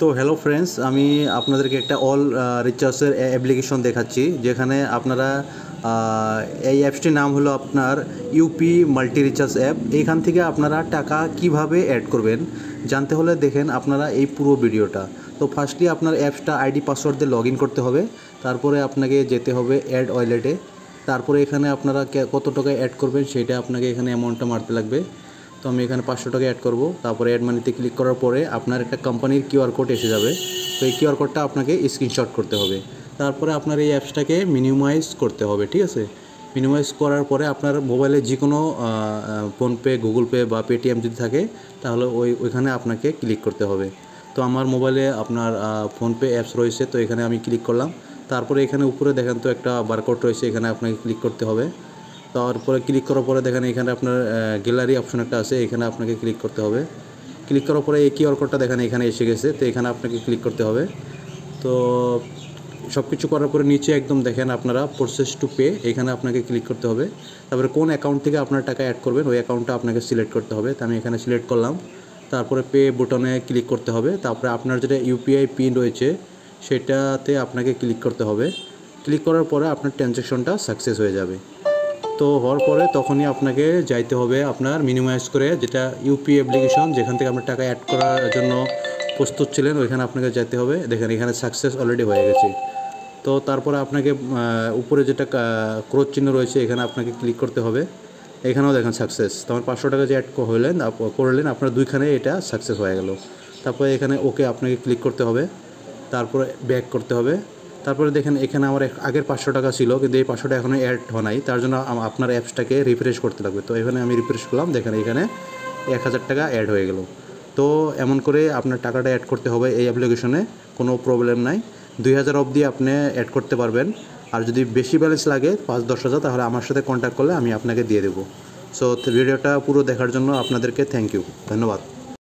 তো hello friends, আমি আপনাদেরকে একটা অল রিচার্জের অ্যাপ্লিকেশন দেখাচ্ছি, যেখানে আপনারা এই অ্যাপসটির নাম হলো আপনার ইউপি মাল্টি রিচার্জ অ্যাপ। এইখান থেকে আপনারা টাকা কিভাবে অ্যাড করবেন জানতে হলে দেখেন আপনারা এই পুরো ভিডিওটা। তো ফার্স্টলি আপনার অ্যাপসটা আইডি পাসওয়ার্ড দিয়ে লগ ইন করতে হবে, তারপরে আপনাকে যেতে হবে অ্যাড ওয়ালেটে। তারপরে এখানে আপনারা কত টাকা অ্যাড করবেন সেটা আপনাকে এখানে অ্যামাউন্টটা মারতে লাগবে। তো আমি এখানে 500 টাকা অ্যাড করব। তারপরে অ্যাড মানিতে ক্লিক করার পরে আপনার একটা কোম্পানির কিউআর কোড এসে যাবে। তো এই কিউআর কোডটা আপনাকে স্ক্রিনশট করতে হবে। তারপরে আপনার এই অ্যাপসটাকে মিনিমাইজ করতে হবে, ঠিক আছে। মিনিমাইজ করার পরে আপনার মোবাইলে যে কোনো ফোনপে, গুগল পে বা পেটিএম যদি থাকে তাহলে ওইখানে আপনাকে ক্লিক করতে হবে। তো আমার মোবাইলে আপনার ফোনপে অ্যাপস রয়েছে, তো এখানে আমি ক্লিক করলাম। তারপরে এখানে উপরে দেখেন তো একটা বারকোড রয়েছে, এখানে আপনাকে ক্লিক করতে হবে। তারপরে ক্লিক করার পরে দেখেন এখানে আপনার গ্যালারি অপশন একটা আছে, এখানে আপনাকে ক্লিক করতে হবে। ক্লিক করার পরে এই কিউআর কোডটা দেখেন এখানে এসে গেছে, তো এখানে আপনাকে ক্লিক করতে হবে। তো সব কিছু করার পরে নিচে একদম দেখেন আপনারা প্রসেস টু পে, এখানে আপনাকে ক্লিক করতে হবে। তারপরে কোন অ্যাকাউন্ট থেকে আপনার টাকা অ্যাড করবেন ওই অ্যাকাউন্টটা আপনাকে সিলেক্ট করতে হবে। তো আমি এখানে সিলেক্ট করলাম। তারপরে পে বোতামে ক্লিক করতে হবে। তারপরে আপনার যেটা ইউপিআই পিন রয়েছে সেটাতে আপনাকে ক্লিক করতে হবে। ক্লিক করার পরে আপনার ট্রানজ্যাকশনটা সাকসেস হয়ে যাবে। তো হওয়ার পরে তখনই আপনাকে যাইতে হবে আপনার মিনিমাইজ করে, যেটা ইউপি অ্যাপ্লিকেশন যেখান থেকে আপনার টাকা অ্যাড করার জন্য প্রস্তুত ছিলেন ওইখানে আপনাকে যেতে হবে। দেখেন এখানে সাকসেস অলরেডি হয়ে গেছে। তো তারপরে আপনাকে উপরে যেটা ক্রস চিহ্ন রয়েছে এখানে আপনাকে ক্লিক করতে হবে। এখানেও দেখেন সাকসেস। তো আমার 500 টাকা যে অ্যাড করলেন আপনার দুইখানে এটা সাকসেস হয়ে গেল। তারপরে এখানে ওকে আপনাকে ক্লিক করতে হবে, তারপরে ব্যাক করতে হবে। তারপরে দেখেন এখানে আমার আগের 500 টাকা ছিল, কিন্তু এই 500 টাকা এখনও অ্যাড হয় নাই, তার জন্য আপনার অ্যাপসটাকে রিফ্রেশ করতে লাগবে। তো এখানে আমি রিফ্রেশ করলাম, দেখেন এখানে 1000 টাকা অ্যাড হয়ে গেল। তো এমন করে আপনার টাকাটা অ্যাড করতে হবে এই অ্যাপ্লিকেশনে, কোনো প্রবলেম নাই। 2000 অবধি আপনি অ্যাড করতে পারবেন। আর যদি বেশি ব্যালেন্স লাগে 5-10 হাজার, তাহলে আমার সাথে কন্ট্যাক্ট করলে আমি আপনাকে দিয়ে দেবো। সো ভিডিওটা পুরো দেখার জন্য আপনাদেরকে থ্যাংক ইউ, ধন্যবাদ।